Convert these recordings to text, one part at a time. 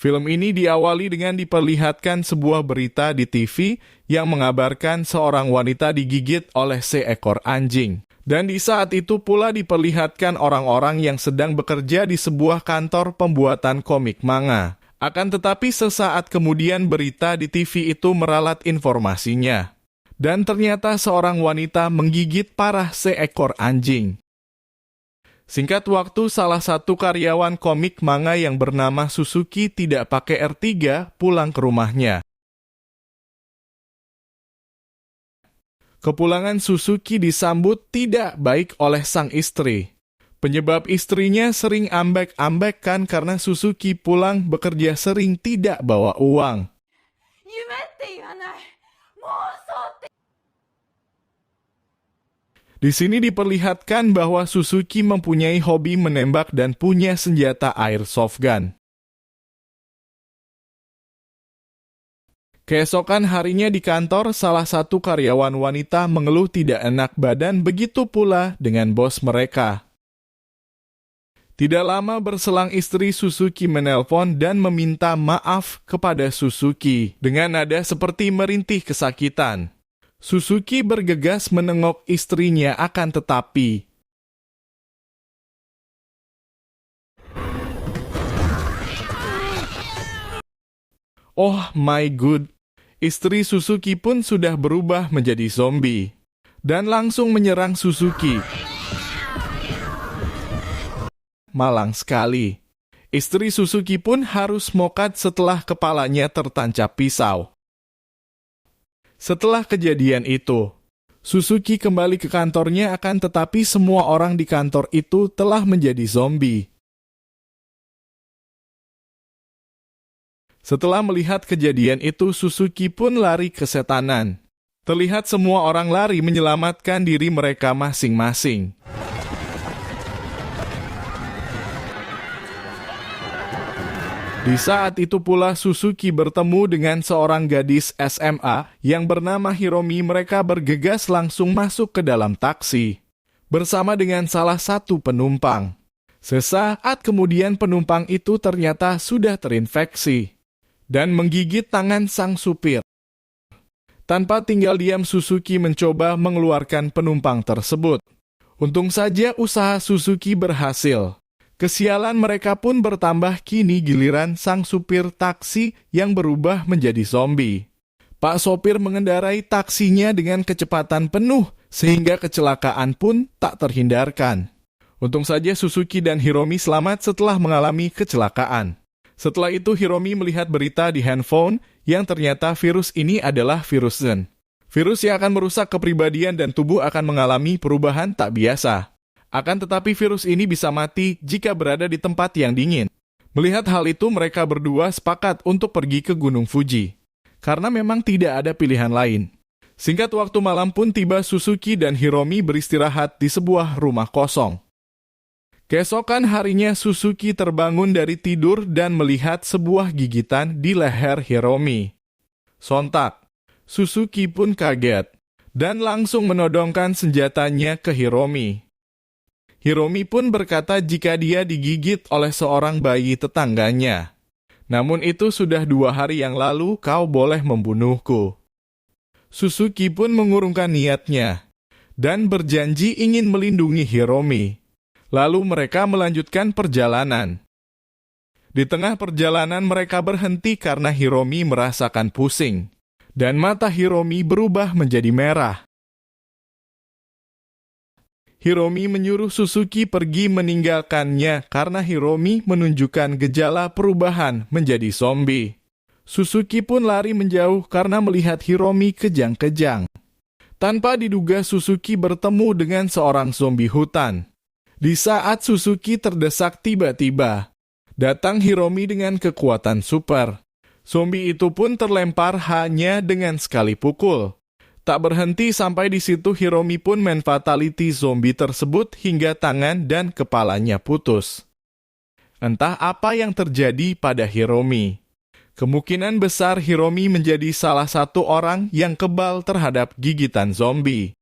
Film ini diawali dengan diperlihatkan sebuah berita di TV yang mengabarkan seorang wanita digigit oleh seekor anjing. Dan di saat itu pula diperlihatkan orang-orang yang sedang bekerja di sebuah kantor pembuatan komik manga. Akan tetapi sesaat kemudian berita di TV itu meralat informasinya. Dan ternyata seorang wanita menggigit parah seekor anjing. Singkat waktu, salah satu karyawan komik manga yang bernama Suzuki tidak pakai R3 pulang ke rumahnya. Kepulangan Suzuki disambut tidak baik oleh sang istri. Penyebab istrinya sering ambek-ambekkan karena Suzuki pulang bekerja sering tidak bawa uang. Di sini diperlihatkan bahwa Suzuki mempunyai hobi menembak dan punya senjata airsoft gun. Keesokan harinya di kantor, salah satu karyawan wanita mengeluh tidak enak badan, begitu pula dengan bos mereka. Tidak lama berselang istri Suzuki menelpon dan meminta maaf kepada Suzuki dengan nada seperti merintih kesakitan. Suzuki bergegas menengok istrinya akan tetapi oh my god, istri Suzuki pun sudah berubah menjadi zombie dan langsung menyerang Suzuki. Malang sekali. Istri Suzuki pun harus mokat setelah kepalanya tertancap pisau. Setelah kejadian itu, Suzuki kembali ke kantornya akan tetapi semua orang di kantor itu telah menjadi zombie. Setelah melihat kejadian itu, Suzuki pun lari kesetanan. Terlihat semua orang lari menyelamatkan diri mereka masing-masing. Di saat itu pula Suzuki bertemu dengan seorang gadis SMA yang bernama Hiromi. Mereka bergegas langsung masuk ke dalam taksi bersama dengan salah satu penumpang. Sesaat kemudian penumpang itu ternyata sudah terinfeksi dan menggigit tangan sang supir. Tanpa tinggal diam, Suzuki mencoba mengeluarkan penumpang tersebut. Untung saja usaha Suzuki berhasil. Kesialan mereka pun bertambah, kini giliran sang supir taksi yang berubah menjadi zombie. Pak sopir mengendarai taksinya dengan kecepatan penuh sehingga kecelakaan pun tak terhindarkan. Untung saja Suzuki dan Hiromi selamat setelah mengalami kecelakaan. Setelah itu Hiromi melihat berita di handphone yang ternyata virus ini adalah virus Zen. Virus yang akan merusak kepribadian dan tubuh akan mengalami perubahan tak biasa. Akan tetapi virus ini bisa mati jika berada di tempat yang dingin. Melihat hal itu, mereka berdua sepakat untuk pergi ke Gunung Fuji. Karena memang tidak ada pilihan lain. Singkat waktu malam pun tiba, Suzuki dan Hiromi beristirahat di sebuah rumah kosong. Keesokan harinya Suzuki terbangun dari tidur dan melihat sebuah gigitan di leher Hiromi. Sontak, Suzuki pun kaget dan langsung menodongkan senjatanya ke Hiromi. Hiromi pun berkata jika dia digigit oleh seorang bayi tetangganya. Namun itu sudah 2 hari yang lalu, kau boleh membunuhku. Suzuki pun mengurungkan niatnya dan berjanji ingin melindungi Hiromi. Lalu mereka melanjutkan perjalanan. Di tengah perjalanan mereka berhenti karena Hiromi merasakan pusing. Dan mata Hiromi berubah menjadi merah. Hiromi menyuruh Suzuki pergi meninggalkannya karena Hiromi menunjukkan gejala perubahan menjadi zombie. Suzuki pun lari menjauh karena melihat Hiromi kejang-kejang. Tanpa diduga Suzuki bertemu dengan seorang zombie hutan. Di saat Suzuki terdesak tiba-tiba, datang Hiromi dengan kekuatan super. Zombie itu pun terlempar hanya dengan sekali pukul. Tak berhenti sampai di situ, Hiromi pun men-fatality zombie tersebut hingga tangan dan kepalanya putus. Entah apa yang terjadi pada Hiromi. Kemungkinan besar Hiromi menjadi salah satu orang yang kebal terhadap gigitan zombie.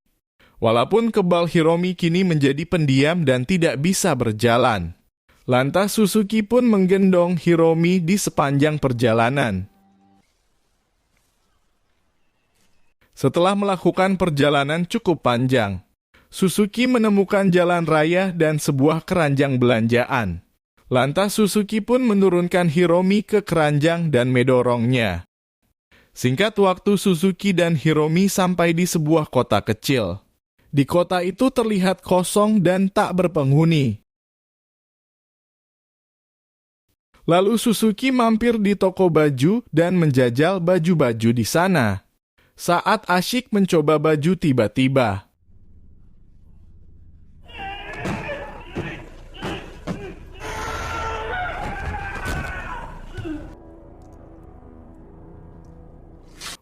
Walaupun kebal, Hiromi kini menjadi pendiam dan tidak bisa berjalan. Lantas Suzuki pun menggendong Hiromi di sepanjang perjalanan. Setelah melakukan perjalanan cukup panjang, Suzuki menemukan jalan raya dan sebuah keranjang belanjaan. Lantas Suzuki pun menurunkan Hiromi ke keranjang dan mendorongnya. Singkat waktu, Suzuki dan Hiromi sampai di sebuah kota kecil. Di kota itu terlihat kosong dan tak berpenghuni. Lalu Suzuki mampir di toko baju dan menjajal baju-baju di sana. Saat asyik mencoba baju, tiba-tiba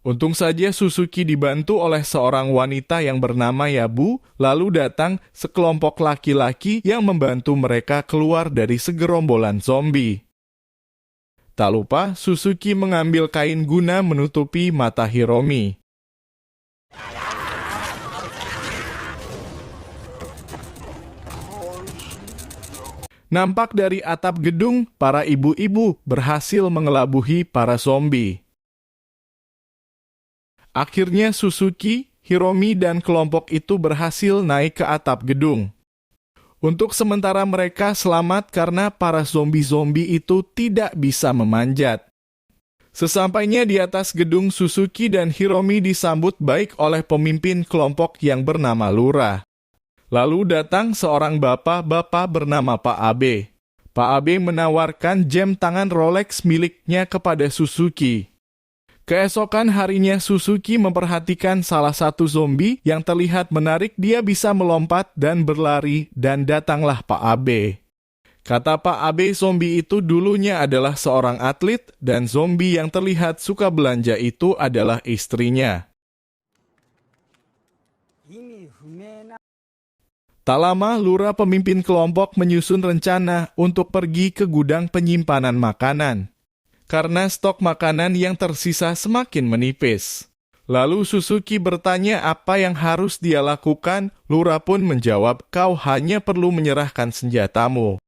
untung saja Suzuki dibantu oleh seorang wanita yang bernama Yabu, lalu datang sekelompok laki-laki yang membantu mereka keluar dari segerombolan zombie. Tak lupa, Suzuki mengambil kain guna menutupi mata Hiromi. Nampak dari atap gedung, para ibu-ibu berhasil mengelabuhi para zombie. Akhirnya Suzuki, Hiromi, dan kelompok itu berhasil naik ke atap gedung. Untuk sementara mereka selamat karena para zombie-zombie itu tidak bisa memanjat. Sesampainya di atas gedung, Suzuki dan Hiromi disambut baik oleh pemimpin kelompok yang bernama Lura. Lalu datang seorang bapak-bapak bernama Pak Abe. Pak Abe menawarkan jam tangan Rolex miliknya kepada Suzuki. Keesokan harinya Suzuki memperhatikan salah satu zombie yang terlihat menarik. Dia bisa melompat dan berlari, dan datanglah Pak Abe. Kata Pak Abe, zombie itu dulunya adalah seorang atlet dan zombie yang terlihat suka belanja itu adalah istrinya. Tak lama, Lura pemimpin kelompok menyusun rencana untuk pergi ke gudang penyimpanan makanan. Karena stok makanan yang tersisa semakin menipis. Lalu Suzuki bertanya apa yang harus dia lakukan. Lura pun menjawab, "Kau hanya perlu menyerahkan senjatamu."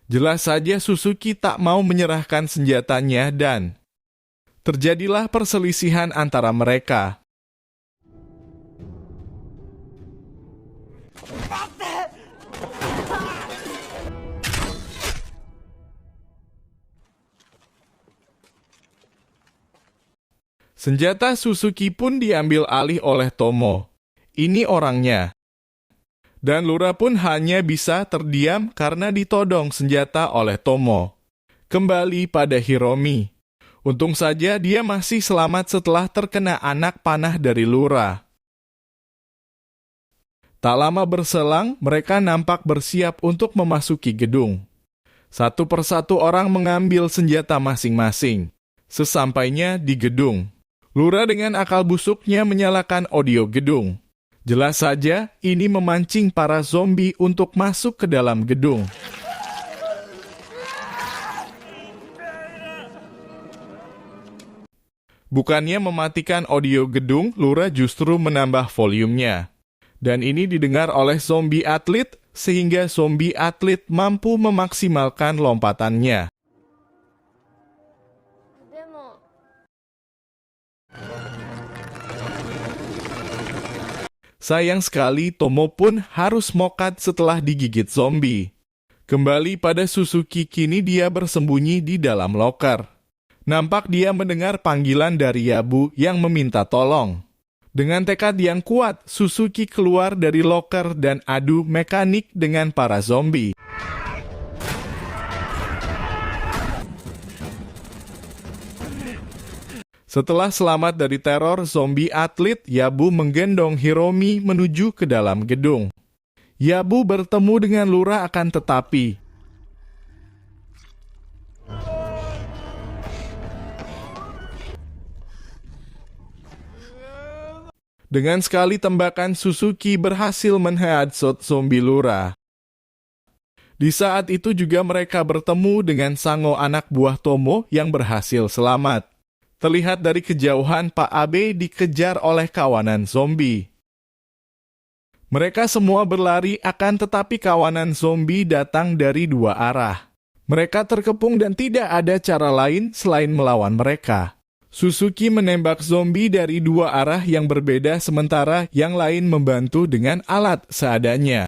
Jelas saja Suzuki tak mau menyerahkan senjatanya dan terjadilah perselisihan antara mereka. Senjata Suzuki pun diambil alih oleh Tomo. Ini orangnya. Dan Lura pun hanya bisa terdiam karena ditodong senjata oleh Tomo. Kembali pada Hiromi. Untung saja dia masih selamat setelah terkena anak panah dari Lura. Tak lama berselang, mereka nampak bersiap untuk memasuki gedung. Satu persatu orang mengambil senjata masing-masing. Sesampainya di gedung, Lura dengan akal busuknya menyalakan audio gedung. Jelas saja, ini memancing para zombie untuk masuk ke dalam gedung. Bukannya mematikan audio gedung, Lura justru menambah volumenya. Dan ini didengar oleh zombie atlet, sehingga zombie atlet mampu memaksimalkan lompatannya. Sayang sekali, Tomo pun harus mokat setelah digigit zombie. Kembali pada Suzuki, kini dia bersembunyi di dalam loker. Nampak dia mendengar panggilan dari Yabu yang meminta tolong. Dengan tekad yang kuat, Suzuki keluar dari loker dan adu mekanik dengan para zombie. Setelah selamat dari teror zombie atlet, Yabu menggendong Hiromi menuju ke dalam gedung. Yabu bertemu dengan Lura akan tetapi dengan sekali tembakan Suzuki berhasil men-headshot zombie Lura. Di saat itu juga mereka bertemu dengan Sango anak buah Tomo yang berhasil selamat. Terlihat dari kejauhan Pak Abe dikejar oleh kawanan zombie. Mereka semua berlari akan tetapi kawanan zombie datang dari dua arah. Mereka terkepung dan tidak ada cara lain selain melawan mereka. Suzuki menembak zombie dari dua arah yang berbeda sementara yang lain membantu dengan alat seadanya.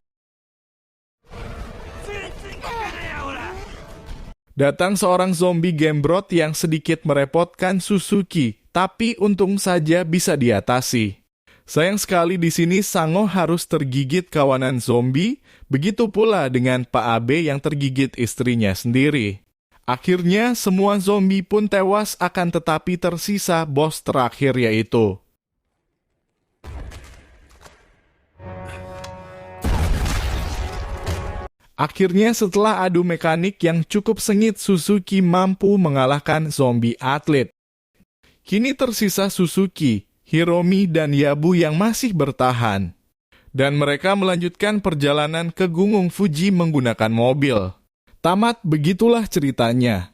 Datang seorang zombie gembrot yang sedikit merepotkan Suzuki, tapi untung saja bisa diatasi. Sayang sekali di sini Sango harus tergigit kawanan zombie, begitu pula dengan Pak Abe yang tergigit istrinya sendiri. Akhirnya semua zombie pun tewas akan tetapi tersisa bos terakhir yaitu. Akhirnya setelah adu mekanik yang cukup sengit Suzuki mampu mengalahkan zombie atlet. Kini tersisa Suzuki, Hiromi dan Yabu yang masih bertahan. Dan mereka melanjutkan perjalanan ke Gunung Fuji menggunakan mobil. Tamat begitulah ceritanya.